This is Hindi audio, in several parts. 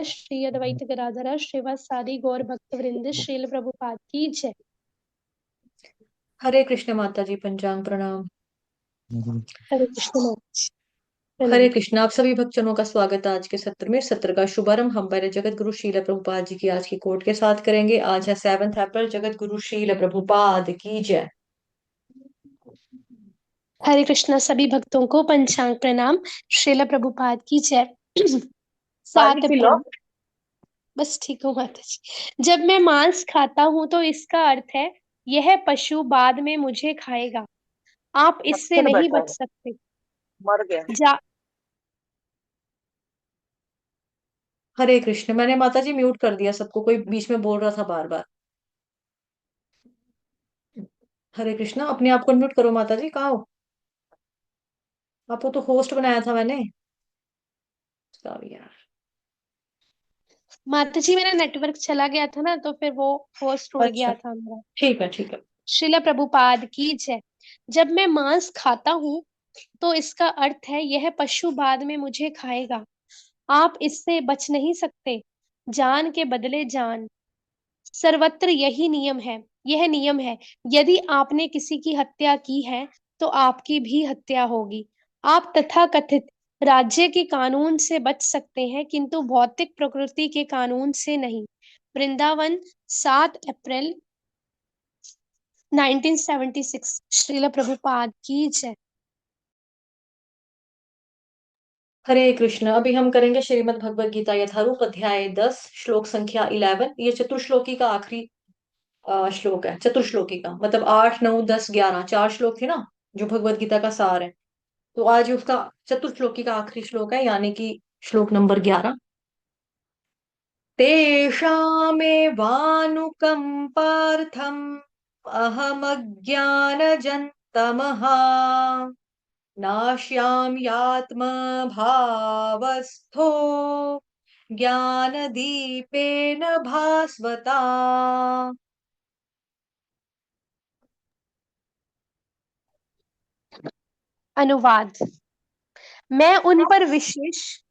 श्री अद्वैत गदाधर श्रीवासादि गौर भक्त वृंद श्रील प्रभुपाद की जय। हरे कृष्ण माता जी, पंचांग प्रणाम। हरे कृष्ण माता जी, हरे प्रणाम। कृष्ण। आप सभी भक्तजनों का स्वागत है आज के सत्र में। सत्र का शुभारंभ हम पहले जगत गुरु श्रील प्रभुपाद जी की आज की कोट के साथ करेंगे। आज है 7 अप्रैल। जगत गुरु श्रील प्रभुपाद की जय। हरे कृष्णा सभी भक्तों को पंचांग प्रणाम। श्रील प्रभुपाद की जय। पानी 7 पी लो। अप्रैल। बस ठीक हूँ माता जी। जब मैं मांस खाता हूँ तो इसका अर्थ है यह पशु बाद में मुझे खाएगा। आप इससे मक्खन नहीं बैठा बच है, सकते। मर गया। जा हरे कृष्ण। मैंने माता जी म्यूट कर दिया सबको, कोई बीच में बोल रहा था बार बार। हरे कृष्णा। अपने आप को म्यूट करो माता जी, कहाँ हो? आपको तो होस्ट बनाया था मैंने। सॉरी यार। माता जी, मेरा नेटवर्क चला गया था ना, तो फिर वो होस्ट उड़ अच्छा, गया था मेरा। ठीक है ठीक है। श्रील प्रभुपाद की जय। जब मैं मांस खाता हूँ तो इसका अर्थ है यह पशु बाद में मुझे खाएगा। आप इससे बच नहीं सकते। जान के बदले जान। सर्वत्र यही नियम है। यह नियम है। यदि आपने किसी की हत्या की है तो आपकी भी हत्या होगी। आप तथाकथित राज्य के कानून से बच सकते हैं किंतु भौतिक प्रकृति के कानून से नहीं। वृंदावन, 7 अप्रैल 1976। श्रील प्रभुपाद की जय। हरे कृष्ण। अभी हम करेंगे श्रीमद् भगवद गीता यथारूप अध्याय 10 श्लोक संख्या 11। ये चतुर्श्लोकी का आखिरी श्लोक है। चतुर्श्लोकी का मतलब 8 9 10 11 चार श्लोक थे ना, जो भगवद गीता का सार है। तो आज उसका चतुर्श्लोकी का आखिरी श्लोक है, यानी कि श्लोक नंबर 11। तेषामेवानुकम्पार्थम् अहमज्ञानजन्तमः नाश्याम्यात्मभावस्थो ज्ञानदीपेन भास्वता। अनुवाद। मैं उन पर विशेष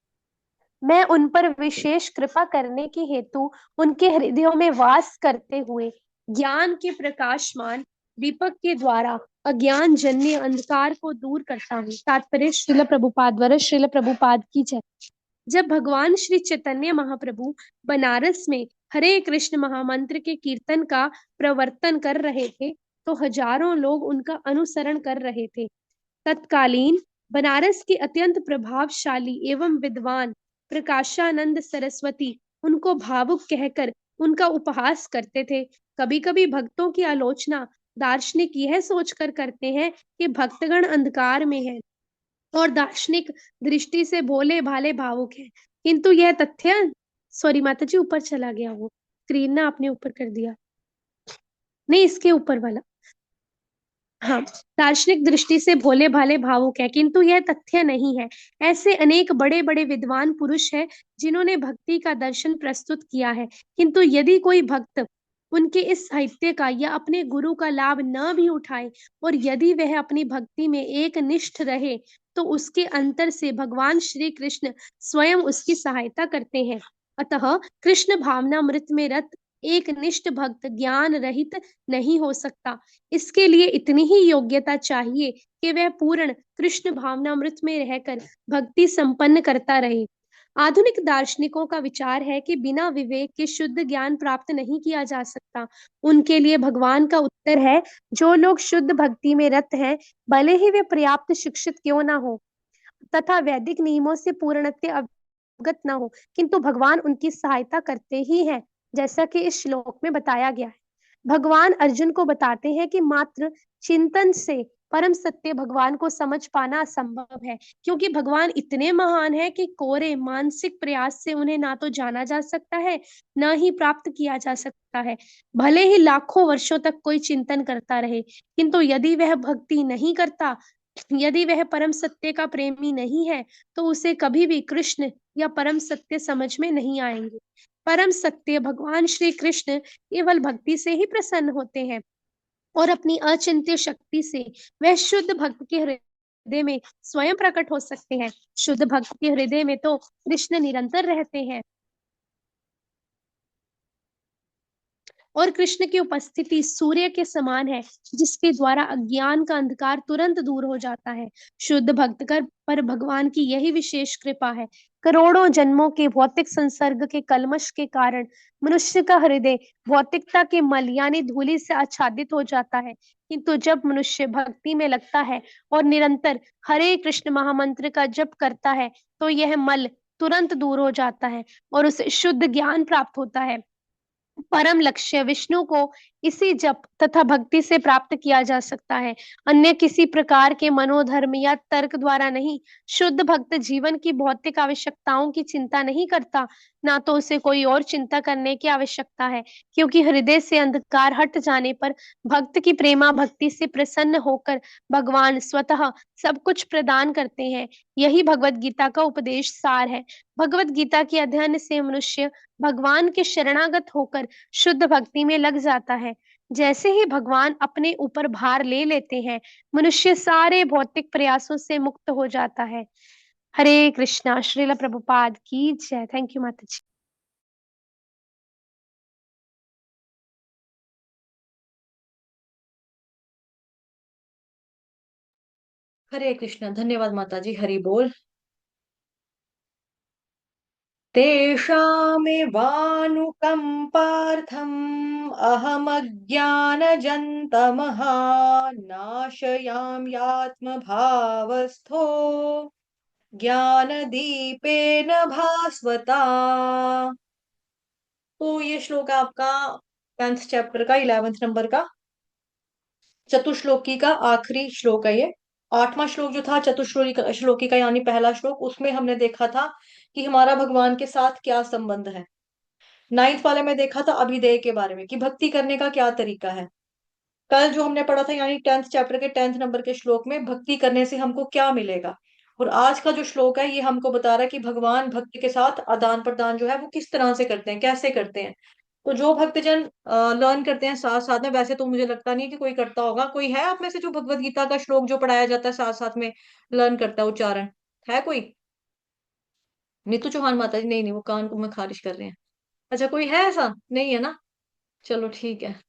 मैं उन पर विशेष कृपा करने के हेतु उनके हृदयों में वास करते हुए ज्ञान के प्रकाशमान दीपक के द्वारा अज्ञान जन्य अंधकार को दूर करता हूँ। तात्पर्य। श्रील प्रभुपाद द्वारा श्रील प्रभुपाद की जय। जब भगवान श्री चैतन्य महाप्रभु बनारस में हरे कृष्ण महामंत्र के कीर्तन का प्रवर्तन कर रहे थे तो हजारों लोग उनका अनुसरण कर रहे थे। तत्कालीन बनारस के अत्यंत प्रभावशाली एवं विद्वान प्रकाशानंद सरस्वती उनको भावुक कहकर उनका उपहास करते थे। कभी कभी भक्तों की आलोचना दार्शनिक यह सोचकर करते हैं कि भक्तगण अंधकार में हैं और दार्शनिक दृष्टि से भोले भाले भावुक हैं, किंतु यह तथ्य। सॉरी माता जी, ऊपर चला गया वो स्क्रीन ना, आपने ऊपर कर दिया। नहीं, इसके ऊपर वाला। हाँ। दार्शनिक दृष्टि से भोले भाले भावुक है, किंतु यह तथ्य नहीं है। ऐसे अनेक बड़े बड़े विद्वान पुरुष हैं जिन्होंने भक्ति का दर्शन प्रस्तुत किया है, किंतु यदि कोई भक्त उनके इस साहित्य का या अपने गुरु का लाभ न भी उठाए और यदि वह अपनी भक्ति में एक निष्ठ रहे तो उसके अंतर से भगवान श्री कृष्ण स्वयं उसकी सहायता करते हैं। अतः कृष्ण भावनामृत में रत एक निष्ठ भक्त ज्ञान रहित नहीं हो सकता। इसके लिए इतनी ही योग्यता चाहिए कि वह पूर्ण कृष्ण भावनामृत में रहकर भक्ति संपन्न करता रहे। आधुनिक दार्शनिकों का विचार है कि बिना विवेक के शुद्ध ज्ञान प्राप्त नहीं किया जा सकता। उनके लिए भगवान का उत्तर है, जो लोग शुद्ध भक्ति में रत हैं, भले ही वे पर्याप्त शिक्षित क्यों ना हो तथा वैदिक नियमों से पूर्णतः अवगत न हो, किंतु भगवान उनकी सहायता करते ही हैं, जैसा कि इस श्लोक में बताया गया है। भगवान अर्जुन को बताते हैं कि मात्र चिंतन से परम सत्य भगवान को समझ पाना असंभव है, क्योंकि भगवान इतने महान है कि कोरे मानसिक प्रयास से उन्हें ना तो जाना जा सकता है, न ही प्राप्त किया जा सकता है। भले ही लाखों वर्षों तक कोई चिंतन करता रहे, किंतु यदि वह भक्ति नहीं करता, यदि वह परम सत्य का प्रेमी नहीं है, तो उसे कभी भी कृष्ण या परम सत्य समझ में नहीं आएंगे। परम सत्य भगवान श्री कृष्ण केवल भक्ति से ही प्रसन्न होते हैं और अपनी अचिंत्य शक्ति से वह शुद्ध भक्त के हृदय में स्वयं प्रकट हो सकते हैं। शुद्ध भक्त के हृदय में तो कृष्ण निरंतर रहते हैं। और कृष्ण की उपस्थिति सूर्य के समान है, जिसके द्वारा अज्ञान का अंधकार तुरंत दूर हो जाता है। शुद्ध भक्त कर पर भगवान की यही विशेष कृपा है। करोड़ों जन्मों के भौतिक संसर्ग के कल्मश के कारण मनुष्य का हृदय भौतिकता के मल यानी धूलि से आच्छादित हो जाता है, किंतु जब मनुष्य भक्ति में लगता है और निरंतर हरे कृष्ण महामंत्र का जप करता है, तो यह मल तुरंत दूर हो जाता है और उसे शुद्ध ज्ञान प्राप्त होता है। परम लक्ष्य विष्णु को इसी जप तथा भक्ति से प्राप्त किया जा सकता है, अन्य किसी प्रकार के मनोधर्म या तर्क द्वारा नहीं। शुद्ध भक्त जीवन की भौतिक आवश्यकताओं की चिंता नहीं करता, ना तो उसे कोई और चिंता करने की आवश्यकता है, क्योंकि हृदय से अंधकार हट जाने पर भक्त की प्रेमा भक्ति से प्रसन्न होकर भगवान स्वतः सब कुछ प्रदान करते हैं। यही भगवत गीता का उपदेश सार है। भगवत गीता के अध्ययन से मनुष्य भगवान के शरणागत होकर शुद्ध भक्ति में लग जाता है। जैसे ही भगवान अपने ऊपर भार ले लेते हैं, मनुष्य सारे भौतिक प्रयासों से मुक्त हो जाता है। हरे कृष्णा। श्रील प्रभुपाद की जय। थैंक यू माता जी। हरे कृष्ण। धन्यवाद माता जी। हरि बोल। तेषामेवानुकम्पार्थम् अहमज्ञानजन्तमः नाशयाम्यात्मभावस्थो ज्ञानदीपेन भास्वता। तो ये श्लोक है आपका 10th चैप्टर का 11th नंबर का चतुश्लोकी का आखिरी श्लोक है ये। 8वां श्लोक जो था चतुश्लोकी श्लोकी का यानी पहला श्लोक, उसमें हमने देखा था कि हमारा भगवान के साथ क्या संबंध है। 9th वाले में देखा था अभिधेय के बारे में कि भक्ति करने का क्या तरीका है। कल जो हमने पढ़ा था यानी 10th चैप्टर के 10th नंबर के श्लोक में भक्ति करने से हमको क्या मिलेगा। और आज का जो श्लोक है ये हमको बता रहा है कि भगवान भक्त के साथ आदान प्रदान जो है वो किस तरह से करते हैं, कैसे करते हैं। तो जो भक्तजन लर्न करते हैं साथ साथ में, वैसे तो मुझे लगता नहीं कि कोई करता होगा। कोई है आप में से जो भगवत गीता का श्लोक जो पढ़ाया जाता है साथ साथ में लर्न करता है उच्चारण? है कोई? नीतू चौहान माता जी? नहीं नहीं, वो कान को में खारिश कर रहे हैं। अच्छा, कोई है ऐसा? नहीं है ना? चलो ठीक है।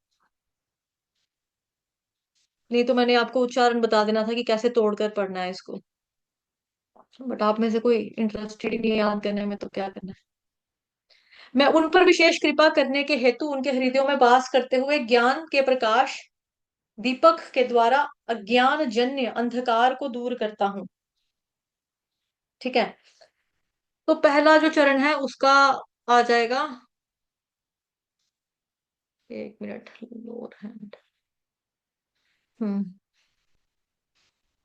नहीं तो मैंने आपको उच्चारण बता देना था कि कैसे तोड़कर पढ़ना है इसको। बट आप में से कोई इंटरेस्टेड ही नहीं है याद करने में, तो क्या करना है। मैं उन पर विशेष कृपा करने के हेतु उनके हृदयों में वास करते हुए ज्ञान के प्रकाश दीपक के द्वारा अज्ञान जन्य अंधकार को दूर करता हूं। ठीक है। तो पहला जो चरण है उसका आ जाएगा, 1 मिनट, लोअर हैंड। हम्म।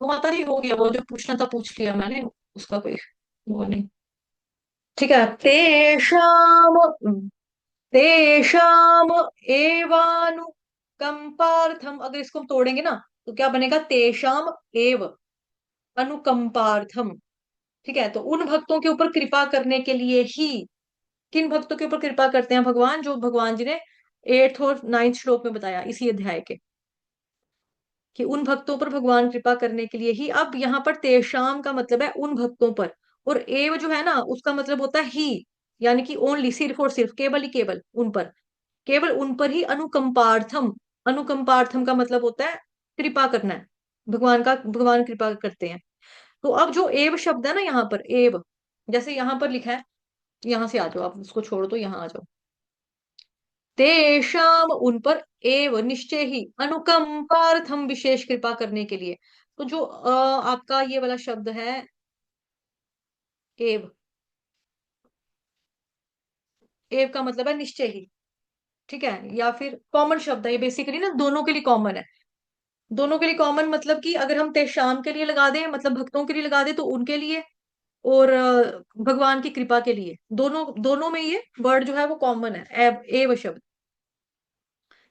वो माता जी हो गया, वो जो पूछना था पूछ लिया मैंने, उसका कोई वो नहीं। ठीक है। तेषाम तेषाम एवानुकंपार्थम, अगर इसको हम तोड़ेंगे ना तो क्या बनेगा? तेषाम एव अनुकंपार्थम। ठीक है। तो उन भक्तों के ऊपर कृपा करने के लिए ही, किन भक्तों के ऊपर कृपा करते हैं भगवान? जो भगवान जी ने 8th और 9th श्लोक में बताया इसी अध्याय के, कि उन भक्तों पर भगवान कृपा करने के लिए ही। अब यहाँ पर तेषाम का मतलब है उन भक्तों पर, और एव जो है ना उसका मतलब होता है ही, यानी कि ओनली, सिर्फ और सिर्फ, केवल ही केवल उन पर, केवल उन पर ही अनुकंपार्थम। अनुकंपार्थम का मतलब होता है कृपा करना है भगवान का, भगवान कृपा करते हैं। तो अब जो एव शब्द है ना यहाँ पर, एव जैसे यहाँ पर लिखा है, यहाँ से आ जाओ, आप उसको छोड़ो तो यहाँ आ जाओ। तेषाम उन पर, एव निश्चय ही, अनुकंपार्थम विशेष कृपा करने के लिए। तो जो आपका ये वाला शब्द है एव, एव का मतलब है निश्चय ही। ठीक है। या फिर कॉमन शब्द है ये, बेसिकली ना दोनों के लिए कॉमन है। दोनों के लिए कॉमन मतलब कि अगर हम तेषाम के लिए लगा दें, मतलब भक्तों के लिए लगा दें, तो उनके लिए, और भगवान की कृपा के लिए, दोनों दोनों में ये वर्ड जो है वो कॉमन है, एव शब्द।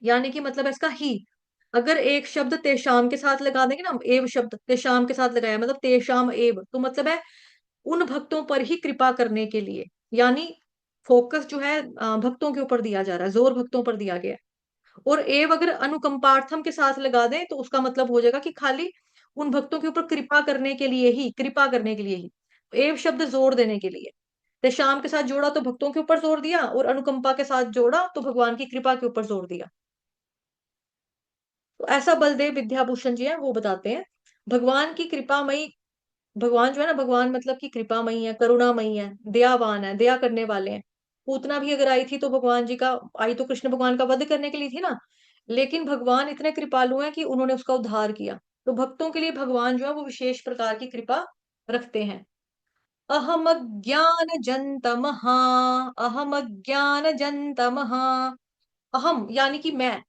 यानी कि मतलब है इसका ही। अगर एक शब्द तेषाम के साथ लगा देंगे ना, हम एव शब्द तेषाम के साथ लगाया मतलब तेषाम एव, तो मतलब है उन भक्तों पर ही कृपा करने के लिए। यानी फोकस जो है भक्तों के ऊपर दिया जा रहा है, जोर भक्तों पर दिया गया है। और एव अगर अनुकंपार्थम के साथ लगा दें तो उसका मतलब हो जाएगा कि खाली उन भक्तों के ऊपर कृपा करने के लिए ही, कृपा करने के लिए ही। एव शब्द जोर देने के लिए। तेषाम के साथ जोड़ा तो भक्तों के ऊपर जोर दिया, और अनुकंपा के साथ जोड़ा तो भगवान की कृपा के ऊपर जोर दिया। तो ऐसा बलदेव विद्याभूषण जी है वो बताते हैं, भगवान की कृपामयी, भगवान जो है ना, भगवान मतलब कि कृपामयी है, करुणामयी है, दयावान है, दया करने वाले हैं। पूतना भी अगर आई थी तो भगवान जी का, आई तो कृष्ण भगवान का वध करने के लिए थी ना, लेकिन भगवान इतने कृपालु हैं कि उन्होंने उसका उद्धार किया। तो भक्तों के लिए भगवान जो है वो विशेष प्रकार की कृपा रखते हैं। अहम ज्ञान जंतमहा, अहम ज्ञान जंतमहा, अहम यानी कि मैं,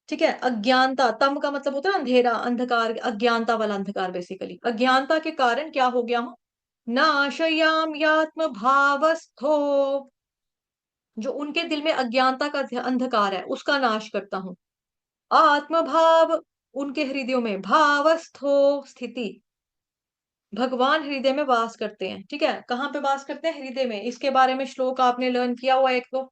ठीक है। अज्ञानता, तम का मतलब होता है अंधेरा, अंधकार, अज्ञानता वाला अंधकार, बेसिकली अज्ञानता के कारण क्या हो गया हूं, नाशयाम्यात्म भावस्थो, जो उनके दिल में अज्ञानता का अंधकार है उसका नाश करता हूं। आत्म भाव, उनके हृदयों में, भावस्थो स्थिति, भगवान हृदय में वास करते हैं, ठीक है। कहाँ पे वास करते हैं, हृदय में। इसके बारे में श्लोक आपने लर्न किया हुआ है एक तो,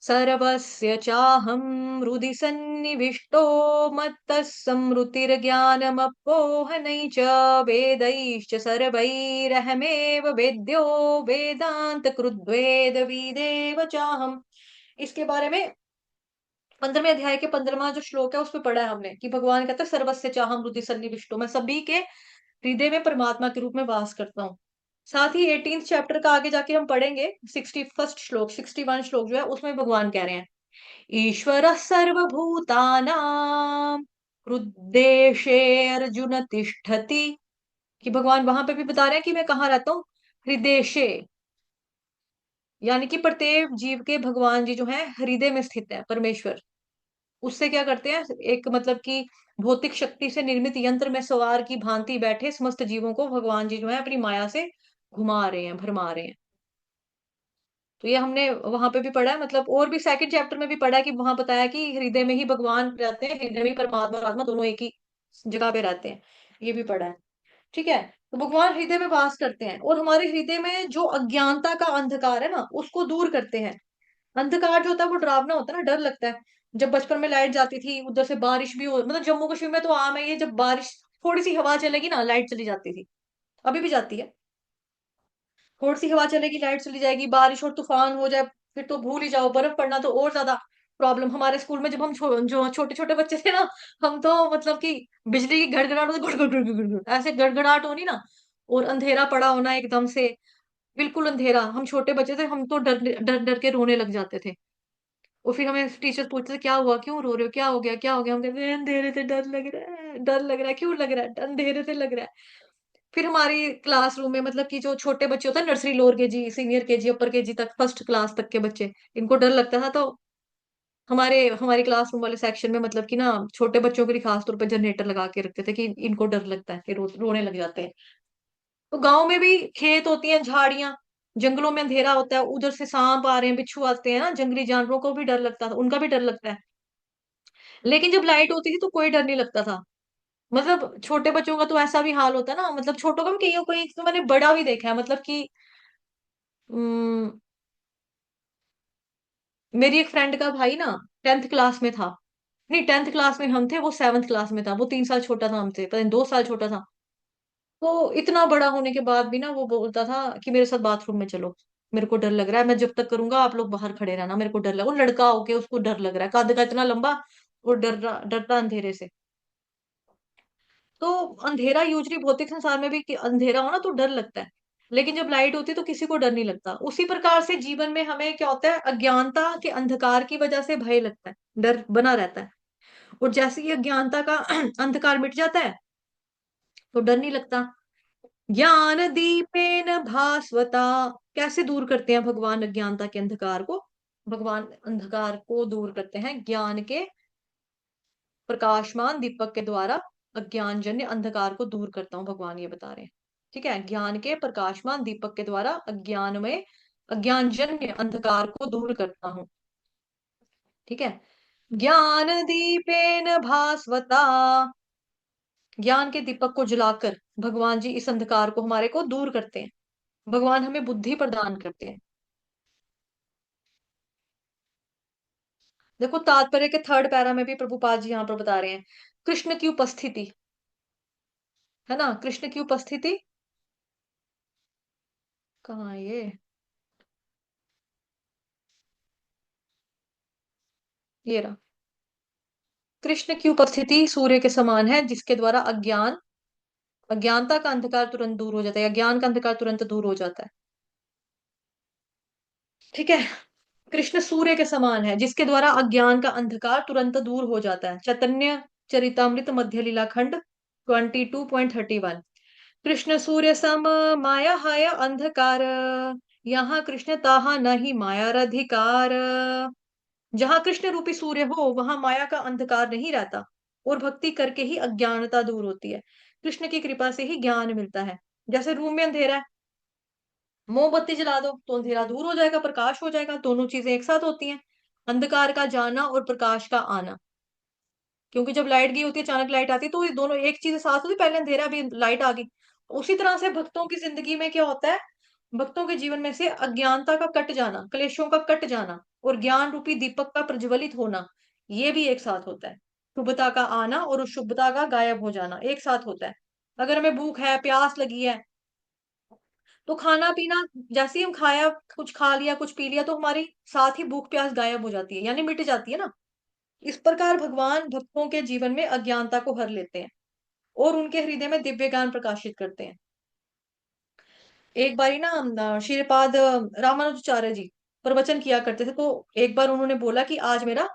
सर्वस्य चाहं हृदि सन्निविष्टो मत्तः स्मृतिर्ज्ञानमपोहनै च वेदैश्च सर्वैरहमेव वेद्यो वेदांत कृद्वेद विदेव चाहम्। इसके बारे में 15वें अध्याय के 15वां जो श्लोक है उसमें पढ़ा है हमने कि भगवान कहता है सर्वस्य चाहं हृदि सन्निविष्टो, मैं सभी के हृदय में परमात्मा के रूप में वास करता हूँ। साथ ही 18th चैप्टर का आगे जाके हम पढ़ेंगे, 61st श्लोक, 61 श्लोक जो है उसमें भगवान कह रहे हैं, ईश्वरः सर्वभूतानां हृद्देशे अर्जुन तिष्ठति, कि भगवान वहां पे भी बता रहे हैं कि मैं कहाँ रहता हूँ, हृदेशे, यानी कि प्रत्येक जीव के भगवान जी जो है हृदय में स्थित है परमेश्वर। उससे क्या करते हैं, एक मतलब कि भौतिक शक्ति से निर्मित यंत्र में सवार की भांति बैठे समस्त जीवों को भगवान जी जो है अपनी माया से घुमा रहे हैं, भरमा रहे हैं। तो ये हमने वहां पे भी पढ़ा है, मतलब और भी सेकंड चैप्टर में भी पढ़ा है कि वहां बताया कि हृदय में ही भगवान रहते हैं, हृदय में ही परमात्मा और आत्मा दोनों एक ही जगह पे रहते हैं, ये भी पढ़ा है, ठीक है। तो भगवान हृदय में वास करते हैं और हमारे हृदय में जो अज्ञानता का अंधकार है ना उसको दूर करते हैं। अंधकार जो होता है वो डरावना होता है ना, डर लगता है। जब बचपन में लाइट जाती थी, उधर से बारिश भी हो, मतलब जम्मू कश्मीर में तो आम है ये, जब बारिश थोड़ी सी हवा चलेगी ना लाइट चली जाती थी, अभी भी जाती है। थोड़ी सी हवा चलेगी लाइट चली जाएगी, बारिश और तूफान हो जाए फिर तो भूल ही जाओ, बर्फ पड़ना तो और ज्यादा प्रॉब्लम। हमारे स्कूल में जब हम जो छोटे छोटे बच्चे थे ना, हम तो मतलब कि बिजली की गड़गड़ाहट होती, गुड़ गुड़ गुड़ गुड़ गुड़ ऐसे गड़गड़ाहट होनी ना, और अंधेरा पड़ा होना एकदम से, बिल्कुल अंधेरा, हम छोटे बच्चे थे, हम तो डर डर डर के रोने लग जाते थे। और फिर हमें टीचर पूछते थे क्या हुआ, क्यों रो रहे हो, क्या हो गया, क्या हो गया, हम कहते हैं अंधेरे से डर लग रहा है, डर लग रहा है, क्यों लग रहा है, अंधेरे से लग रहा है। फिर हमारी क्लासरूम में मतलब कि जो छोटे बच्चे होते हैं, nursery, lower KG, senior KG, upper KG तक, फर्स्ट क्लास तक के बच्चे, इनको डर लगता था। तो हमारे हमारी क्लासरूम वाले सेक्शन में मतलब कि ना छोटे बच्चों के लिए खास तौर पे जनरेटर लगा के रखते थे कि इनको डर लगता है, कि रोने लग जाते हैं। तो गांव में भी खेत होती हैं, झाड़ियां, जंगलों में अंधेरा होता है, उधर से सांप आ रहे हैं, बिच्छू आते हैं ना, जंगली जानवरों को भी डर लगता था, उनका भी डर लगता है। लेकिन जब लाइट होती थी तो कोई डर नहीं लगता था। मतलब छोटे बच्चों का तो ऐसा भी हाल होता है ना, मतलब छोटों का भी, कईयों कोई तो मैंने बड़ा भी देखा है, मतलब कि उम, मेरी एक फ्रेंड का भाई ना 10th क्लास में था, नहीं 10th क्लास में हम थे, वो 7th क्लास में था, वो 3 साल छोटा था हमसे, पता नहीं 2 साल छोटा था। तो इतना बड़ा होने के बाद भी ना वो बोलता था कि मेरे साथ बाथरूम में चलो, मेरे को डर लग रहा है, मैं जब तक करूंगा आप लोग बाहर खड़े रहना, मेरे को डर लग, वो लड़का होके उसको डर लग रहा है, कद का इतना लंबा, वो डरता अंधेरे से। तो अंधेरा यूजली भौतिक संसार में भी कि अंधेरा हो ना तो डर लगता है, लेकिन जब लाइट होती है तो किसी को डर नहीं लगता। उसी प्रकार से जीवन में हमें क्या होता है, अज्ञानता के अंधकार की वजह से भय लगता है, डर बना रहता है। और जैसे ही अज्ञानता का अंधकार मिट जाता है तो डर नहीं लगता। ज्ञान दीपेन भास्वता, कैसे दूर करते हैं भगवान अज्ञानता के अंधकार को, भगवान अंधकार को दूर करते हैं ज्ञान के प्रकाशमान दीपक के द्वारा, अज्ञान जन्य अंधकार को दूर करता हूं, भगवान ये बता रहे हैं, ठीक है। ज्ञान के प्रकाशमान दीपक के द्वारा अज्ञान में, अज्ञान जन्य अंधकार को दूर करता हूं, ठीक है। ज्ञान दीपेन भास्वता, ज्ञान के दीपक को जलाकर भगवान जी इस अंधकार को हमारे को दूर करते हैं, भगवान हमें बुद्धि प्रदान करते हैं। देखो तात्पर्य के 3rd पैरा में भी प्रभुपाद जी यहाँ पर बता रहे हैं, कृष्ण की उपस्थिति, है ना, कृष्ण की उपस्थिति कहाँ है ये रहा। कृष्ण की उपस्थिति सूर्य के समान है, जिसके द्वारा अज्ञानता का अंधकार तुरंत दूर हो जाता है, अज्ञान का अंधकार तुरंत दूर हो जाता है। ठीक है। कृष्ण सूर्य के समान है, जिसके द्वारा अज्ञान का अंधकार तुरंत दूर हो जाता है। चैतन्य चरितामृत मध्य लीला खंड 22.31। कृष्ण सूर्य सम माया हाय अंधकार, यहाँ कृष्ण ताहा नहीं माया अधिकार। जहां कृष्ण रूपी सूर्य हो वहां माया का अंधकार नहीं रहता, और भक्ति करके ही अज्ञानता दूर होती है। कृष्ण की कृपा से ही ज्ञान मिलता है। जैसे रूम में अंधेरा है, मोमबत्ती जला दो तो अंधेरा दूर हो जाएगा, प्रकाश हो जाएगा। दोनों चीजें एक साथ होती हैं, अंधकार का जाना और प्रकाश का आना। क्योंकि जब लाइट गई होती है, अचानक लाइट आती है, तो ये दोनों एक चीज साथ होती है, पहले अंधेरा भी लाइट आ गई। उसी तरह से भक्तों की जिंदगी में क्या होता है, भक्तों के जीवन में से अज्ञानता का कट जाना, क्लेशों का कट जाना, और ज्ञान रूपी दीपक का प्रज्वलित होना, ये भी एक साथ होता है। शुभता का आना और उस शुभता का गायब हो जाना एक साथ होता है। अगर हमें भूख है, प्यास लगी है, तो खाना पीना, जैसे ही हम खाया, कुछ खा लिया, कुछ पी लिया, तो हमारी साथ ही भूख प्यास गायब हो जाती है, यानी मिट जाती है ना। इस प्रकार भगवान भक्तों के जीवन में अज्ञानता को हर लेते हैं और उनके हृदय में दिव्य ज्ञान प्रकाशित करते हैं। एक बारी ना श्रीपाद रामानुजाचार्य जी प्रवचन किया करते थे, तो एक बार उन्होंने बोला कि आज मेरा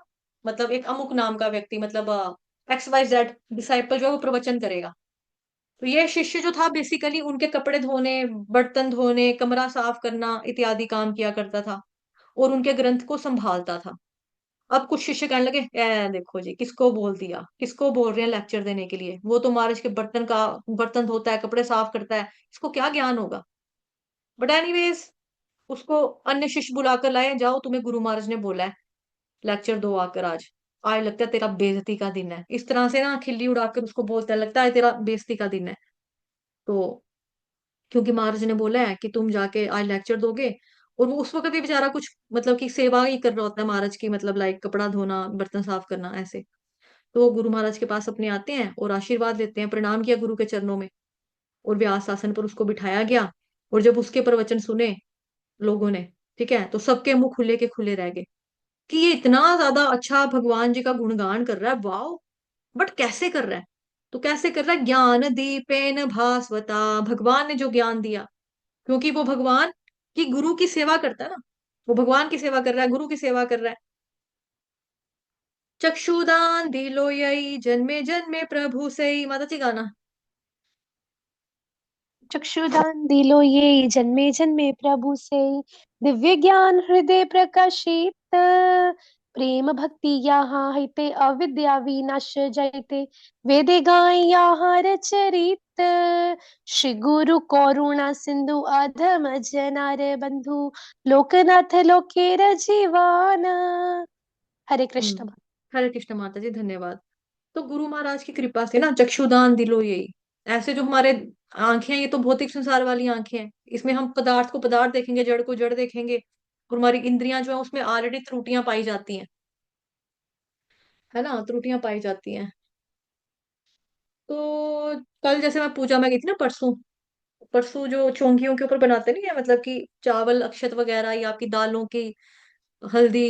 मतलब एक अमुक नाम का व्यक्ति, मतलब XYZ डिसाइपल जो है वो प्रवचन करेगा। तो ये शिष्य जो था बेसिकली उनके कपड़े धोने, बर्तन धोने, कमरा साफ करना इत्यादि काम किया करता था, और उनके ग्रंथ को संभालता था। अब कुछ शिष्य कहने लगे, देखो जी किसको बोल दिया, किसको बोल रहे हैं लेक्चर देने के लिए, वो तो महाराज के बर्तन धोता है, कपड़े साफ करता है, इसको क्या ज्ञान होगा। बट एनीवेज, उसको अन्य शिष्य बुलाकर लाए, जाओ तुम्हें गुरु महाराज ने बोला है लेक्चर दो आकर आज, आज लगता है तेरा बेइज्जती का दिन है। इस तरह से ना खिल्ली उड़ाकर उसको बोलता है, लगता है तेरा बेइज्जती का दिन है। तो क्योंकि महाराज ने बोला है कि तुम जाके आज लेक्चर दोगे, और वो उस वक्त भी बेचारा कुछ मतलब कि सेवा ही कर रहा होता है महाराज की, मतलब लाइक कपड़ा धोना, बर्तन साफ करना ऐसे। तो वो गुरु महाराज के पास अपने आते हैं और आशीर्वाद लेते हैं, प्रणाम किया गुरु के चरणों में, और व्यास आसन पर उसको बिठाया गया। और जब उसके प्रवचन सुने लोगों ने, ठीक है, तो सबके मुंह खुले के खुले रह गए कि ये इतना ज्यादा अच्छा भगवान जी का गुणगान कर रहा है, वाह। बट कैसे कर रहा है, तो कैसे कर रहा है, ज्ञान दीपेन भास्वता, भगवान ने जो ज्ञान दिया, क्योंकि वो भगवान की गुरु की सेवा करता है ना, वो भगवान की सेवा कर रहा है, गुरु की सेवा कर रहा है। चक्षुदान दिलो यही जन्मे जन्मे प्रभु सही, माता जी गाना। चक्षुदान दिलो ये जन्मे जन्मे प्रभु से, दिव्य ज्ञान हृदय प्रकाशित, प्रेम भक्ति यहाँ हिते अविद्या विनाश जयते, वेदे गाय यहाँ रचरित, श्री गुरु करुणा सिंधु अधम जनार बंधु, लोकनाथ लोकेर जीवान। हरे कृष्ण। हरे कृष्ण माता जी, धन्यवाद। तो गुरु महाराज की कृपा से ना चक्षुदान दिलो यही, ऐसे जो हमारे आंखें हैं, ये तो भौतिक संसार वाली आंखें हैं, इसमें हम पदार्थ को पदार्थ देखेंगे, जड़ को जड़ देखेंगे, और हमारी इंद्रियां जो है उसमें ऑलरेडी त्रुटियां पाई जाती हैं, है ना, त्रुटियां पाई जाती हैं। तो कल जैसे मैं पूजा में गई थी ना, परसों, परसों जो चौंकियों के ऊपर बनाते नहीं है, मतलब कि चावल अक्षत वगैरह या आपकी दालों की हल्दी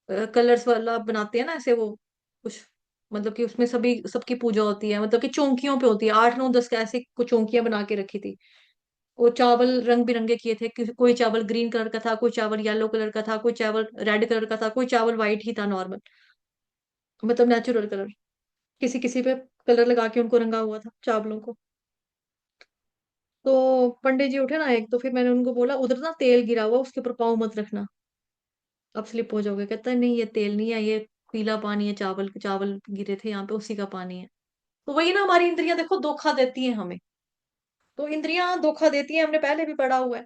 कलर्स वाला बनाते हैं ना ऐसे, वो कुछ मतलब कि उसमें सभी सबकी पूजा होती है, मतलब कि चौंकियों पे होती है, 8 9 10 का ऐसे कुछ चौंकियां बना के रखी थी। वो चावल रंग बिरंगे किए थे, कोई चावल ग्रीन कलर का था, कोई चावल येलो कलर का था, कोई चावल रेड कलर का था, कोई चावल व्हाइट ही था नॉर्मल, मतलब नेचुरल कलर। किसी किसी पे कलर लगा के उनको रंगा हुआ था चावलों को। तो पंडित जी उठे ना एक, तो फिर मैंने उनको बोला उधर ना तेल गिरा हुआ, उसके ऊपर पाँव मत रखना, अब स्लिप हो जाओगे। कहता है नहीं ये तेल नहीं है, ये पीला पानी है, चावल चावल गिरे थे यहाँ पे उसी का पानी है। तो वही ना, हमारी इंद्रियां देखो धोखा देती हैं हमें, तो इंद्रियां धोखा देती हैं, हमने पहले भी पढ़ा हुआ है।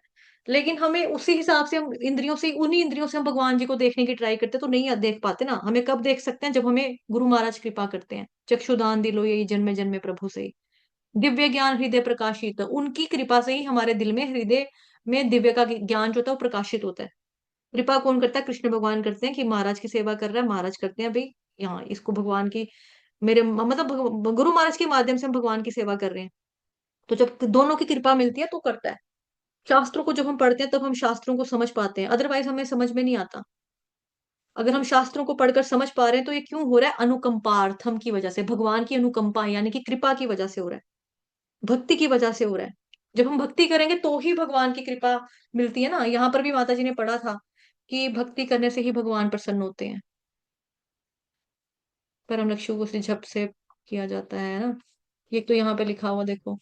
लेकिन हमें उसी हिसाब से, हम इंद्रियों से, उन्हीं इंद्रियों से हम भगवान जी को देखने की ट्राई करते तो नहीं देख पाते ना। हमें कब देख सकते हैं, जब हमें गुरु महाराज कृपा करते हैं। चक्षुदान दिलो यही जन्मे जन्मे प्रभु से, दिव्य ज्ञान हृदय प्रकाशित, उनकी कृपा से ही हमारे दिल में, हृदय में दिव्य का ज्ञान जो होता है वो प्रकाशित होता है। कृपा कौन करता है, कृष्ण भगवान करते हैं कि महाराज की सेवा कर रहा है, महाराज करते हैं भाई, यहाँ इसको भगवान की, मेरे मतलब गुरु महाराज के माध्यम से हम भगवान की सेवा कर रहे हैं। तो जब दोनों की कृपा मिलती है तो करता है। शास्त्रों को जब हम पढ़ते हैं तब हम शास्त्रों को समझ पाते हैं, अदरवाइज हमें समझ में नहीं आता। अगर हम शास्त्रों को पढ़कर समझ पा रहे हैं तो ये क्यों हो रहा है? अनुकंपार्थम की वजह से, भगवान की अनुकंपा यानी कि कृपा की वजह से हो रहा है, भक्ति की वजह से हो रहा है। जब हम भक्ति करेंगे तो ही भगवान की कृपा मिलती है ना। यहाँ पर भी माता जी ने पढ़ा था कि भक्ति करने से ही भगवान प्रसन्न होते हैं। परम लक्ष्य को से झप से किया जाता है ना। ये तो यहाँ पे लिखा हुआ देखो,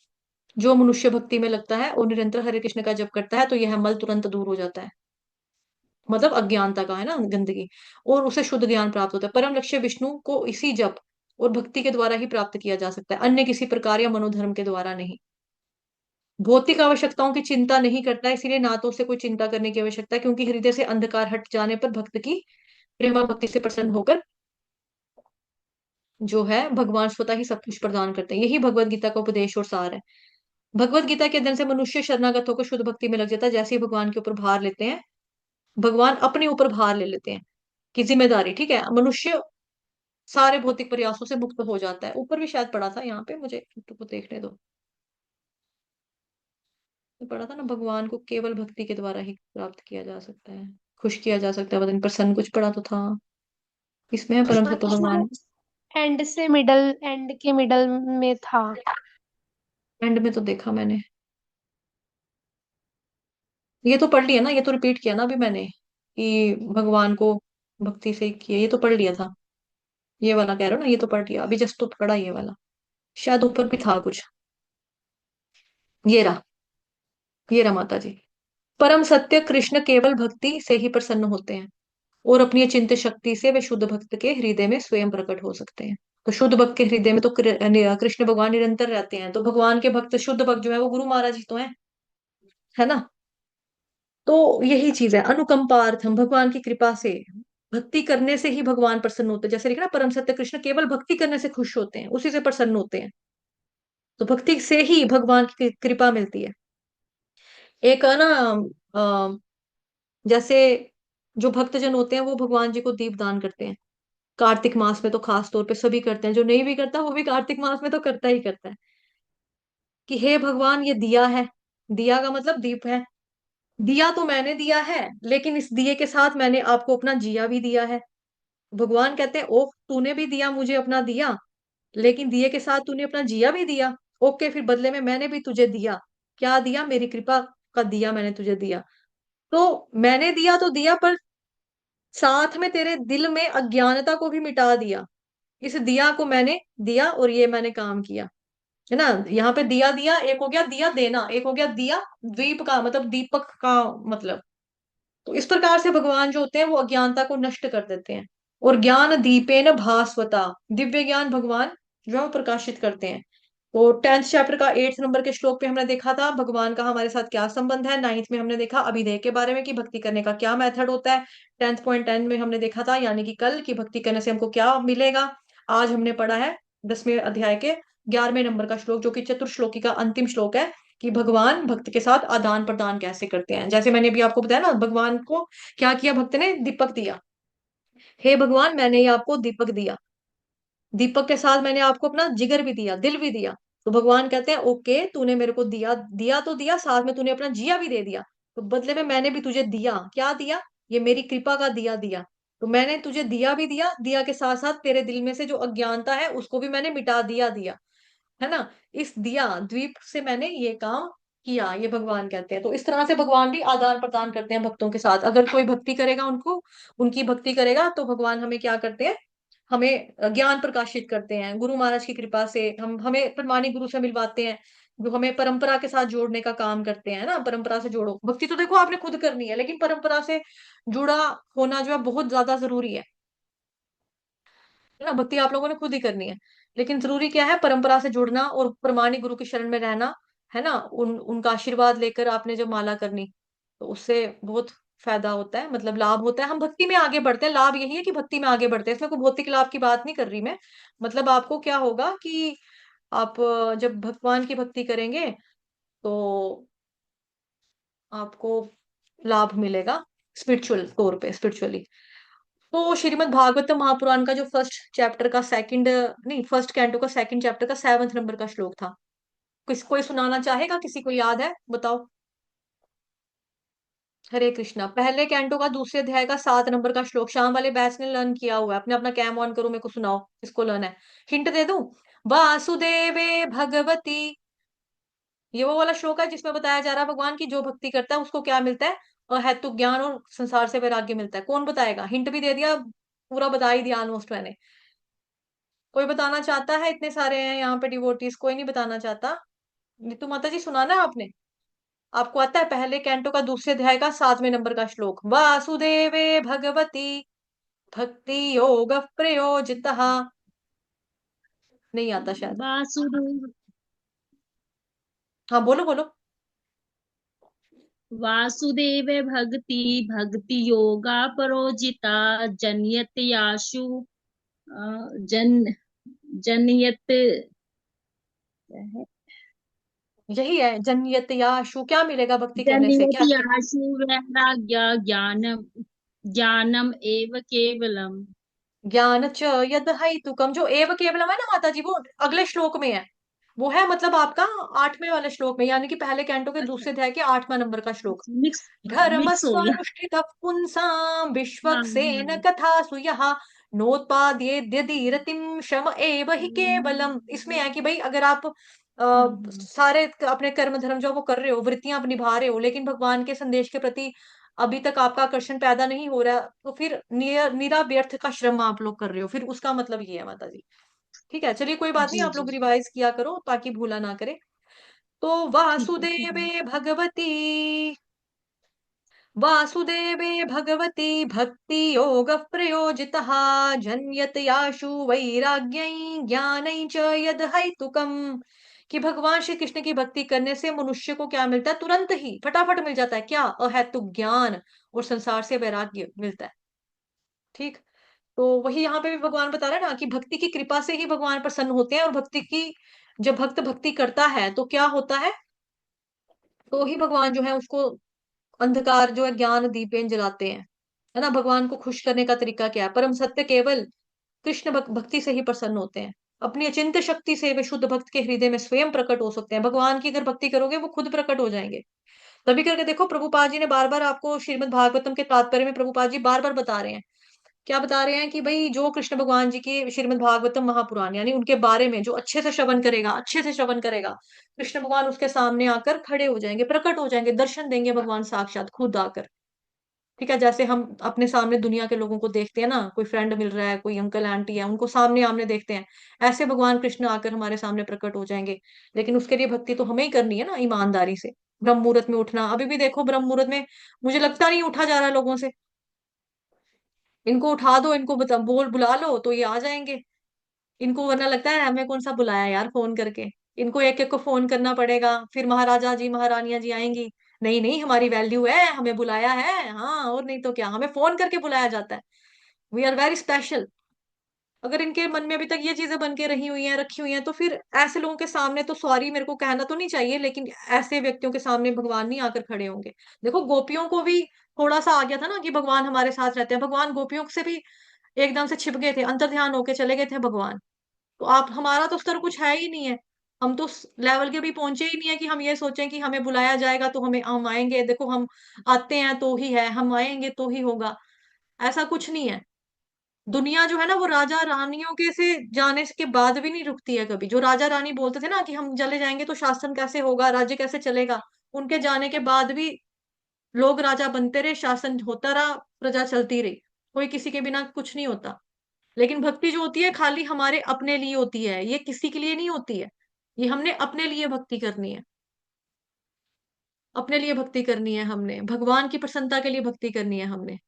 जो मनुष्य भक्ति में लगता है और निरंतर हरे कृष्ण का जप करता है तो यह मल तुरंत दूर हो जाता है, मतलब अज्ञानता का है ना, गंदगी, और उसे शुद्ध ज्ञान प्राप्त होता है। परम लक्ष्य विष्णु को इसी जप और भक्ति के द्वारा ही प्राप्त किया जा सकता है, अन्य किसी प्रकार या मनोधर्म के द्वारा नहीं। भौतिक आवश्यकताओं की चिंता नहीं करता, इसीलिए ना तो उसे कोई चिंता करने की आवश्यकता है, क्योंकि हृदय से अंधकार हट जाने पर भक्त की प्रेमा भक्ति से प्रसन्न होकर जो है भगवान स्वतः ही सब कुछ प्रदान करते हैं। यही भगवत गीता का उपदेश और सार है। भगवत गीता के अध्ययन से मनुष्य शरणागत होकर शुद्ध भक्ति में लग जाता है। जैसे ही भगवान के ऊपर भार लेते हैं, भगवान अपने ऊपर भार ले लेते हैं कि जिम्मेदारी, ठीक है, मनुष्य सारे भौतिक प्रयासों से मुक्त हो जाता है। ऊपर भी शायद पढ़ा था, यहाँ पे मुझे तो देखने दो, तो पढ़ा था ना, भगवान को केवल भक्ति के द्वारा ही प्राप्त किया जा सकता है, खुश किया जा सकता है, वदन प्रसन्न, कुछ पढ़ा तो था इसमें है, परम सत्य भगवान। एंड से मिडल, एंड के मिडल में था। एंड में तो देखा मैंने, ये तो पढ़ लिया ना, ये तो रिपीट किया ना अभी मैंने कि भगवान को भक्ति से किया, ये तो पढ़ लिया था। ये वाला कह रहे हो ना, ये तो पढ़ लिया अभी, जस्ट तो पढ़ा ये वाला, शायद ऊपर भी था कुछ। ये रहा, ये रहा माता जी। परम सत्य कृष्ण केवल भक्ति से ही प्रसन्न होते हैं, और अपनी अचिंत्य शक्ति से वे शुद्ध भक्त के हृदय में स्वयं प्रकट हो सकते हैं। तो शुद्ध भक्त के हृदय में तो कृष्ण भगवान निरंतर रहते हैं, तो भगवान के भक्त, शुद्ध भक्त जो है वो गुरु महाराज ही तो हैं, है ना। तो यही चीज है, अनुकंपार्थम, भगवान की कृपा से, भक्ति करने से ही भगवान प्रसन्न होते हैं। जैसे लिखा ना, परम सत्य कृष्ण केवल भक्ति करने से खुश होते हैं, उसी से प्रसन्न होते हैं। तो भक्ति से ही भगवान की कृपा मिलती है। एक है ना, अ, जैसे जो भक्तजन होते हैं वो भगवान जी को दीप दान करते हैं, कार्तिक मास में तो खास तौर पे सभी करते हैं, जो नहीं भी करता वो भी कार्तिक मास में तो करता ही करता है, कि हे भगवान ये दिया है, दिया का मतलब दीप है, दिया तो मैंने दिया है, लेकिन इस दिए के साथ मैंने आपको अपना जिया भी दिया है। भगवान कहते हैं ओह तूने भी दिया मुझे अपना दिया, लेकिन दिए के साथ तूने अपना जिया भी दिया, ओके फिर बदले में मैंने भी तुझे दिया, क्या दिया? मेरी कृपा का दिया मैंने तुझे दिया। तो मैंने दिया तो दिया, पर साथ में तेरे दिल में अज्ञानता को भी मिटा दिया। इस दिया को मैंने दिया और ये मैंने काम किया, है ना। यहाँ पे दिया दिया एक हो गया, दिया देना एक हो गया, दिया द्वीप का मतलब दीपक का मतलब। तो इस प्रकार से भगवान जो होते हैं वो अज्ञानता को नष्ट कर देते हैं। और ज्ञान दीपेन भास्वता, दिव्य ज्ञान भगवान जो है वो प्रकाशित करते हैं। तो 10th चैप्टर का 8th नंबर के श्लोक पे हमने देखा था भगवान का हमारे साथ क्या संबंध है। 9th में हमने देखा अभिधेय के बारे में कि भक्ति करने का क्या मेथड होता है। 10.10 में हमने देखा था यानी कि कल, की भक्ति करने से हमको क्या मिलेगा। आज हमने पढ़ा है 10वें अध्याय के 11वें नंबर का श्लोक, जो कि चतुर्श्लोकी का अंतिम श्लोक है, कि भगवान भक्त के साथ आदान प्रदान कैसे करते हैं। जैसे मैंने अभी आपको बताया ना, भगवान को क्या किया भक्त ने? दीपक दिया, हे भगवान मैंने ये आपको दीपक दिया, दीपक के साथ मैंने आपको अपना जिगर भी दिया, दिल भी दिया। तो भगवान कहते हैं ओके तूने मेरे को दिया, दिया तो दिया, साथ में तूने अपना जिया भी दे दिया, तो बदले में मैंने भी तुझे दिया, क्या दिया? ये मेरी कृपा का दिया दिया। तो मैंने तुझे दिया भी दिया, दिया के साथ साथ तेरे दिल में से जो अज्ञानता है उसको भी मैंने मिटा दिया दिया, है ना। इस दिया द्वीप से मैंने ये काम किया, ये भगवान कहते हैं। तो इस तरह से भगवान भी आदान प्रदान करते हैं भक्तों के साथ। अगर कोई भक्ति करेगा, उनको उनकी भक्ति करेगा, तो भगवान हमें क्या करते हैं? हमें ज्ञान प्रकाशित करते हैं, गुरु महाराज की कृपा से हम हमें प्रमाणिक गुरु से मिलवाते हैं, जो हमें परंपरा के साथ जोड़ने का काम करते हैं ना। परंपरा से जोड़ो, भक्ति तो देखो आपने खुद करनी है, लेकिन परंपरा से जुड़ा होना जो है बहुत ज्यादा जरूरी है ना। भक्ति आप लोगों ने खुद ही करनी है, लेकिन जरूरी क्या है? परंपरा से जुड़ना और प्रमाणिक गुरु की शरण में रहना, है ना। उनका आशीर्वाद लेकर आपने जब माला करनी, तो उससे बहुत फायदा होता है, मतलब लाभ होता है। हम भक्ति में आगे बढ़ते हैं, लाभ यही है कि भक्ति में आगे बढ़ते हैं, इसमें कोई भौतिक लाभ की बात नहीं कर रही मैं। मतलब आपको क्या होगा कि आप जब भगवान की भक्ति करेंगे तो आपको लाभ मिलेगा, स्पिरिचुअल तौर पे, स्पिरिचुअली। तो श्रीमद् भागवतम महापुराण का जो फर्स्ट चैप्टर का सेकंड, नहीं, फर्स्ट कैंटो का सेकंड चैप्टर का 7th नंबर का श्लोक था। कोई सुनाना चाहेगा? किसी को याद है? बताओ। हरे कृष्णा। पहले कैंटो का दूसरे अध्याय का 7 नंबर का श्लोक शाम वाले बैच ने लर्न किया हुआ है। अपने अपना कैम ऑन करो, मेरे को सुनाओ किसको लर्न है। हिंट दे दूं? वासुदेवे भगवती, ये वो वाला श्लोक है जिसमें बताया जा रहा है भगवान की जो भक्ति करता है उसको क्या मिलता है, और हेतु ज्ञान और संसार से वैराग्य मिलता है। कौन बताएगा? हिंट भी दे दिया, पूरा बता ही दिया ऑलमोस्ट मैंने। कोई बताना चाहता है? इतने सारे हैं यहाँ पे डिवोटीज, कोई नहीं बताना चाहता। नीतू माता जी सुनाना है आपने। आपको आता है पहले कैंटो का दूसरे अध्याय का 7वें नंबर का श्लोक, वासुदेवे भगवती भक्ति योग प्रयोजितः। नहीं आता शायद। वासुदेव हाँ बोलो बोलो। वासुदेव भक्ति भक्ति योगा परोजिता जन्यतयाशु जन जनयत यही है जन्यत याशु, क्या मिलेगा भक्ति करने से, क्या क्या? जनयतयाशु वैराग्य ज्ञानम ज्ञानम एव केवलम। ज्ञान च यद तुकम, जो एव केवलम है ना माता जी, वो अगले श्लोक में है। वो है मतलब आपका 8वें वाले श्लोक में, यानी कि पहले कैंटो के अच्छा, दूसरे अध्याय के 8वां नंबर का श्लोक। मिक्स मिक्स हो गया। धर्मस्वनुष्ठितः पुंसां हाँ विश्वक्सेन हाँ। कथासु यः नोत्पाद्येद्यदीरतिं शम एव हि केवलम। इसमें है कि भाई अगर आप हम्म, सारे अपने कर्म धर्म जो वो कर रहे हो, वृत्तियां आप निभा रहे हो, लेकिन भगवान के संदेश के प्रति अभी तक आपका आकर्षण पैदा नहीं हो रहा, तो फिर निरा व्यर्थ का श्रम आप लोग कर रहे हो, फिर उसका मतलब ये है माता जी। ठीक है, चलिए कोई बात नहीं, जी आप जी लोग रिवाइज किया करो ताकि भूला ना करे। तो ठीक है ठीक है। वासुदेवे भगवती, वासुदेवे भगवती भक्ति योग प्रयोजितः जन्यत याशु वैराग्यै ज्ञानै च यद हैतुकम्। कि भगवान श्री कृष्ण की भक्ति करने से मनुष्य को क्या मिलता है? तुरंत ही फटाफट मिल जाता है, क्या? अहेतुक ज्ञान और संसार से वैराग्य मिलता है। ठीक। तो वही यहाँ पे भी भगवान बता रहे हैं ना कि भक्ति की कृपा से ही भगवान प्रसन्न होते हैं, और भक्ति की, जब भक्त भक्ति करता है तो क्या होता है, तो ही भगवान जो है उसको अंधकार जो है ज्ञान दीपेन जलाते हैं। है ना? भगवान को खुश करने का तरीका क्या है? परम सत्य केवल कृष्ण भक्ति से ही प्रसन्न होते हैं। अपनी अचिंत्य शक्ति से वे शुद्ध भक्त के हृदय में स्वयं प्रकट हो सकते हैं। भगवान की अगर भक्ति करोगे वो खुद प्रकट हो जाएंगे। तभी करके देखो प्रभुपाद जी ने बार बार आपको श्रीमद् भागवतम के तात्पर्य में प्रभुपाद जी बार बार बता रहे हैं। क्या बता रहे हैं कि भाई जो कृष्ण भगवान जी की श्रीमद् भागवतम महापुराण यानी उनके बारे में जो अच्छे से श्रवण करेगा, अच्छे से श्रवण करेगा, कृष्ण भगवान उसके सामने आकर खड़े हो जाएंगे, प्रकट हो जाएंगे, दर्शन देंगे भगवान साक्षात खुद आकर। ठीक है, जैसे हम अपने सामने दुनिया के लोगों को देखते हैं ना, कोई फ्रेंड मिल रहा है, कोई अंकल आंटी है, उनको सामने आमने देखते हैं, ऐसे भगवान कृष्ण आकर हमारे सामने प्रकट हो जाएंगे। लेकिन उसके लिए भक्ति तो हमें ही करनी है ना, ईमानदारी से। ब्रह्म मुहूर्त में उठना, अभी भी देखो ब्रह्म मुहूर्त में मुझे लगता नहीं उठा जा रहा है लोगों से। इनको उठा दो, इनको बुला लो तो ये आ जाएंगे। इनको वरना लगता है हमें कौन सा बुलाया यार फोन करके। इनको एक एक को फोन करना पड़ेगा, फिर महाराजा जी महारानियां जी आएंगी। नहीं नहीं, हमारी वैल्यू है, हमें बुलाया है, हाँ और नहीं तो क्या, हमें फोन करके बुलाया जाता है। We are very special. अगर इनके मन में अभी तक ये चीजें बन के रही हुई हैं, रखी हुई हैं, तो फिर ऐसे लोगों के सामने तो सॉरी मेरे को कहना तो नहीं चाहिए, लेकिन ऐसे व्यक्तियों के सामने भगवान नहीं आकर खड़े होंगे। देखो गोपियों को भी थोड़ा सा आ गया था ना कि भगवान हमारे साथ रहते हैं, भगवान गोपियों से भी एकदम से छिप गए थे, अंतर्ध्यान होके चले गए थे भगवान। तो आप, हमारा तो स्तर कुछ है ही नहीं है। हम तो उस लेवल के भी पहुंचे ही नहीं है कि हम ये सोचें कि हमें बुलाया जाएगा तो हम आएंगे। देखो हम आते हैं तो ही है, हम आएंगे तो ही होगा, ऐसा कुछ नहीं है। दुनिया जो है ना वो राजा रानियों के से जाने के बाद भी नहीं रुकती है कभी। जो राजा रानी बोलते थे ना कि हम चले जाएंगे तो शासन कैसे होगा, राज्य कैसे चलेगा, उनके जाने के बाद भी लोग राजा बनते रहे, शासन होता रहा, प्रजा चलती रही। कोई किसी के बिना कुछ नहीं होता। लेकिन भक्ति जो होती है खाली हमारे अपने लिए होती है, ये किसी के लिए नहीं होती है। ये हमने अपने लिए भक्ति करनी है, अपने लिए भक्ति करनी है, हमने भगवान की प्रसन्नता के लिए भक्ति करनी है हमने।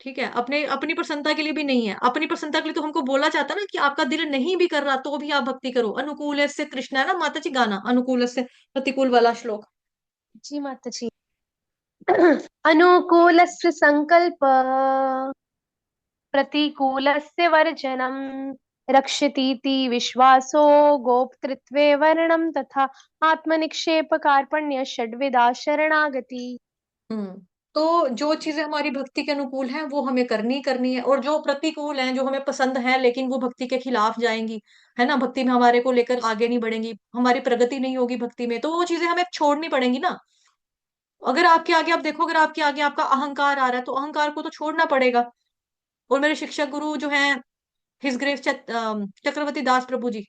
ठीक है, अपने अपनी प्रसन्नता के लिए भी नहीं है। अपनी प्रसन्नता के लिए तो हमको बोला जाता ना कि आपका दिल नहीं भी कर रहा तो भी आप भक्ति करो। अनुकूल से कृष्ण है ना माता जी गाना, अनुकूल से प्रतिकूल वाला श्लोक। जी माता जी। अनुकूलस्य संकल्प प्रतिकूलस्य वर्जनम् रक्षतीति विश्वासो गोप्तृत्वे वर्णम तथा आत्मनिक्षेप कार्पण्य षड्विधा शरणागति। हम्म। तो जो चीजें हमारी भक्ति के अनुकूल हैं वो हमें करनी करनी है, और जो प्रतिकूल हैं, जो हमें पसंद है लेकिन वो भक्ति के खिलाफ जाएंगी, है ना, भक्ति में हमारे को लेकर आगे नहीं बढ़ेंगी, हमारी प्रगति नहीं होगी भक्ति में, तो वो चीजें हमें छोड़नी पड़ेंगी ना। अगर आपके आगे, आप देखो, अगर आपके आगे आपका अहंकार आ रहा है तो अहंकार को तो छोड़ना पड़ेगा। और मेरे शिक्षक गुरु जो हैं, हिज ग्रेस चक्रवर्ती दास प्रभु जी,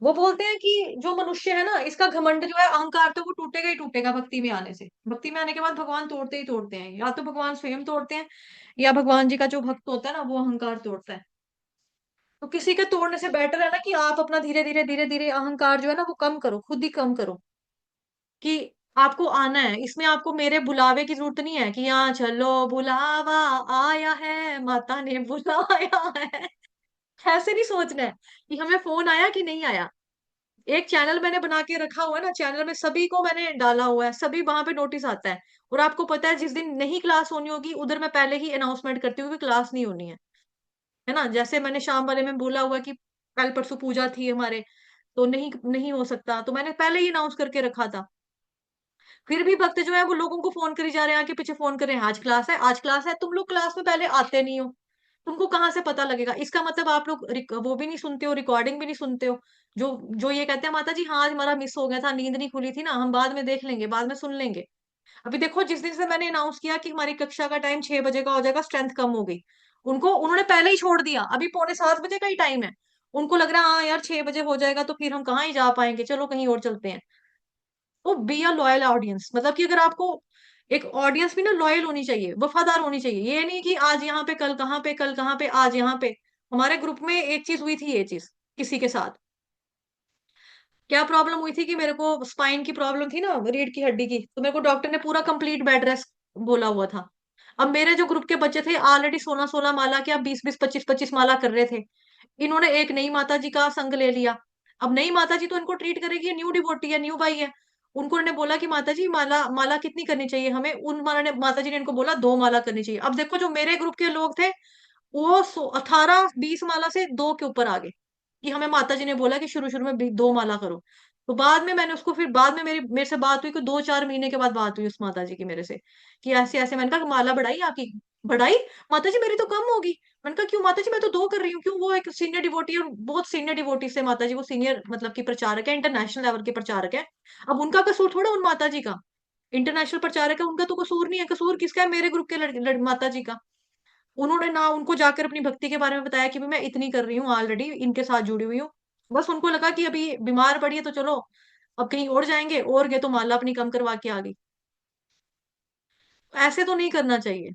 वो बोलते हैं कि जो मनुष्य है ना, इसका घमंड जो है, अहंकार, तो वो टूटेगा ही टूटेगा भक्ति में आने से। भक्ति में आने के बाद भगवान तोड़ते ही तोड़ते हैं, या तो भगवान स्वयं तोड़ते हैं, या भगवान जी का जो भक्त होता है ना, वो अहंकार तोड़ता है। तो किसी के तोड़ने से बेटर है ना कि आप अपना धीरे धीरे धीरे धीरे अहंकार जो है ना, वो कम करो, खुद ही कम करो। कि आपको आना है, इसमें आपको मेरे बुलावे की जरूरत नहीं है कि यहाँ चलो बुलावा आया है, माता ने बुलाया है। ऐसे नहीं सोचना है कि हमें फोन आया कि नहीं आया। एक चैनल मैंने बना के रखा हुआ है ना, चैनल में सभी को मैंने डाला हुआ है, सभी वहां पे नोटिस आता है। और आपको पता है, जिस दिन नहीं क्लास होनी होगी उधर मैं पहले ही अनाउंसमेंट करती हूँ कि क्लास नहीं होनी है ना। जैसे मैंने शाम वाले में बोला हुआ है कि कल परसों पूजा थी हमारे, तो नहीं नहीं हो सकता, तो मैंने पहले ही अनाउंस करके रखा था। फिर भी भक्त जो है वो लोगों को फोन करी जा रहे हैं, आगे पीछे फोन कर रहे हैं, आज क्लास है, आज क्लास है। तुम लोग क्लास में पहले आते नहीं हो, तुमको कहाँ से पता लगेगा? इसका मतलब आप लोग वो भी नहीं सुनते हो, रिकॉर्डिंग भी नहीं सुनते हो। जो जो ये कहते हैं, माता जी हाँ आज हमारा मिस हो गया था, नींद नहीं खुली थी ना, हम बाद में देख लेंगे, बाद में सुन लेंगे। अभी देखो, जिस दिन से मैंने अनाउंस किया कि हमारी कक्षा का टाइम 6 बजे का हो जाएगा, स्ट्रेंथ कम हो गई, उनको उन्होंने पहले ही छोड़ दिया, अभी 6:45 का ही टाइम है। उनको लग रहा है हाँ यार 6 बजे हो जाएगा तो फिर हम कहाँ ही जा पाएंगे, चलो कहीं और चलते हैं। तो बी अ लॉयल ऑडियंस, मतलब कि अगर आपको एक ऑडियंस भी ना लॉयल होनी चाहिए, वफादार होनी चाहिए। ये नहीं कि आज यहाँ पे कल कहाँ पे, कल कहाँ पे आज यहाँ पे। हमारे ग्रुप में एक चीज हुई थी, ये चीज किसी के साथ क्या प्रॉब्लम हुई थी कि मेरे को स्पाइन की प्रॉब्लम थी ना, रीढ़ की हड्डी की, तो मेरे को डॉक्टर ने पूरा कंप्लीट बेड रेस्ट बोला हुआ था। अब मेरे जो ग्रुप के बच्चे थे ऑलरेडी 16-16 माला, क्या 20-20 25-25 माला कर रहे थे। इन्होंने एक नई माता जी का संग ले लिया। अब नई माता जी तो इनको ट्रीट करेगी, न्यू डिवोटी है, न्यू भाई है। उनको ने बोला कि माता जी माला माला कितनी करनी चाहिए हमें, उन माता जी ने इनको बोला 2 माला करनी चाहिए। अब देखो, जो मेरे ग्रुप के लोग थे वो 18-20 माला से 2 के ऊपर आ गए, कि हमें माता जी ने बोला कि शुरू शुरू में 2 माला करो। तो बाद में मैंने उसको, फिर बाद में मेरे से बात हुई, कि 2-4 महीने के बाद बात हुई उस माता जी की मेरे से, कि ऐसे ऐसे। मैंने कहा माला बढ़ाई आपकी? बढ़ाई माता जी, मेरी तो कम होगी। मैंने कहा क्यों माता जी, मैं तो 2 कर रही हूँ। क्यों? वो एक सीनियर डिवोटी है, बहुत सीनियर डिवोटी से माता जी, वो सीनियर मतलब की प्रचारक है, इंटरनेशनल लेवल के प्रचारक है। अब उनका कसूर थोड़ा उन माता जी का, इंटरनेशनल प्रचारक है, उनका तो कसूर नहीं है। कसूर किसका है? मेरे ग्रुप के माता जी का। उन्होंने ना उनको जाकर अपनी भक्ति के बारे में बताया कि भी मैं इतनी कर रही हूँ, ऑलरेडी इनके साथ जुड़ी हुई हूँ। बस उनको लगा कि अभी बीमार पड़ी है तो चलो अब कहीं और जाएंगे, और गए तो माला अपनी कम करवा के आ गई। ऐसे तो नहीं करना चाहिए।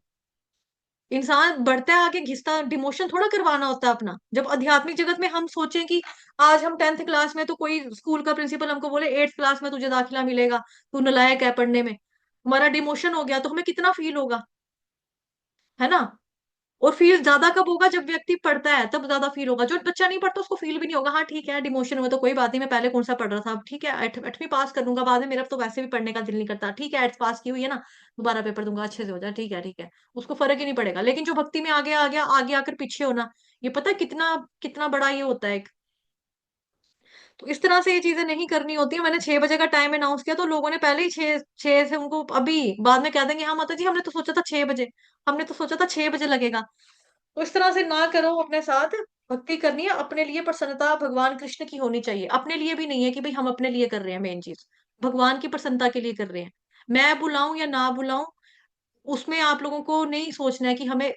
इंसान बढ़ता है आगे, घिसता, डिमोशन थोड़ा करवाना होता है अपना। जब आध्यात्मिक जगत में हम सोचें कि आज हम 10th क्लास में, तो कोई स्कूल का प्रिंसिपल हमको बोले 8th क्लास में तुझे दाखिला मिलेगा, तू नालायक है पढ़ने में, हमारा डिमोशन हो गया, तो हमें कितना फील होगा, है ना। और फील ज्यादा कब होगा? जब व्यक्ति पढ़ता है तब ज्यादा फील होगा। जो बच्चा नहीं पढ़ता उसको फील भी नहीं होगा। हाँ ठीक है, डिमोशन हुआ तो कोई बात नहीं, मैं पहले कौन सा पढ़ रहा था, अब ठीक है 8वीं पास कर दूंगा, बाद में मेरा तो वैसे भी पढ़ने का दिल नहीं करता, ठीक है 8th पास की हुई है ना, दोबारा पेपर दूंगा, अच्छे से हो जाए, ठीक है ठीक है। उसको फर्क ही नहीं पड़ेगा। लेकिन जो भक्ति में आगे आ गया, आगे आकर पीछे होना, ये पता है कितना कितना बड़ा ये होता है। तो इस तरह से ये चीजें नहीं करनी होती है। मैंने 6 बजे का टाइम अनाउंस किया तो लोगों ने पहले ही 6 से उनको, अभी बाद में कह देंगे हाँ माता जी हमने तो सोचा था 6 बजे, हमने तो सोचा था 6 बजे लगेगा। तो इस तरह से ना करो अपने साथ। भक्ति करनी है अपने लिए, प्रसन्नता भगवान कृष्ण की होनी चाहिए, अपने लिए भी नहीं है कि भाई हम अपने लिए कर रहे हैं, मेन चीज भगवान की प्रसन्नता के लिए कर रहे हैं। मैं बुलाऊं या ना बुलाऊं, उसमें आप लोगों को नहीं सोचना है कि हमें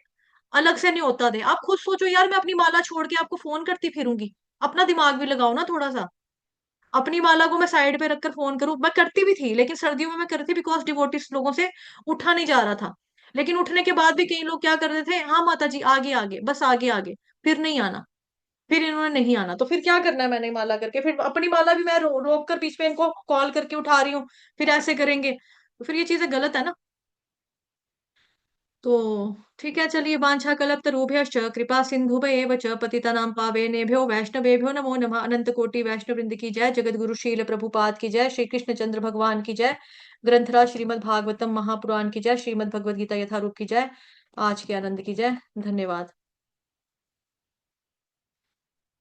अलग से नहीं होता दे। आप खुद सोचो यार, मैं अपनी माला छोड़ के आपको फोन करती फिरूंगी? अपना दिमाग भी लगाओ ना थोड़ा सा। अपनी माला को मैं साइड पे रखकर फोन करूं? मैं करती भी थी, लेकिन सर्दियों में मैं करती, बिकॉज डिवोटिस लोगों से उठा नहीं जा रहा था। लेकिन उठने के बाद भी कई लोग क्या कर रहे थे, हाँ माता जी आगे आगे, बस आगे आगे, फिर नहीं आना। फिर इन्होंने नहीं आना, तो फिर क्या करना है? मैंने माला करके, फिर अपनी माला भी मैं रोक कर बीच में इनको कॉल करके उठा रही हूँ, फिर ऐसे करेंगे, तो फिर ये चीजें गलत है ना। तो ठीक है, चलिए, वाञ्छा कल्पतरुभ्यश्च कृपा सिन्धुभ्येव च पतितानां पावनेभ्यो वैष्णवेभ्यो नमो नमः। अनंत कोटि वैष्णव वृंद की जय, जगत गुरु शील प्रभुपाद की जय, श्री कृष्ण चंद्र भगवान की जय, ग्रंथराज श्रीमद् भागवतम महापुराण की जय, श्रीमद् भगवद गीता यथारूप की जय, आज के आनंद की जय। धन्यवाद।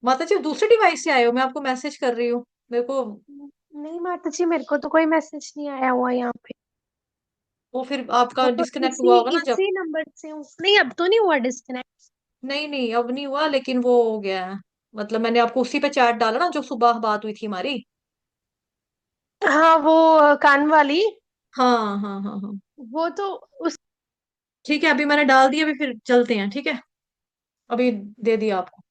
माता जी, दूसरे डिवाइस से आए हो? मैं आपको मैसेज कर रही हूँ, मेरे को। नहीं माता जी, मेरे को तो कोई मैसेज नहीं आया हुआ यहाँ पे। वो फिर आपका वो तो डिस्कनेक्ट इसी हुआ होगा ना जब। इसी नंबर से हूँ। नहीं, अब तो नहीं हुआ डिस्कनेक्ट। नहीं नहीं, अब नहीं हुआ, लेकिन वो हो गया है। मतलब मैंने आपको उसी पे चैट डाला ना, जो सुबह बात हुई थी हमारी। हाँ, वो कान वाली। हाँ हाँ हाँ हाँ। वो तो उस ठीक है, अभी मैंने डाल दिया, अभी फिर चलते हैं, ठीक है। अभी दे दिया आपको।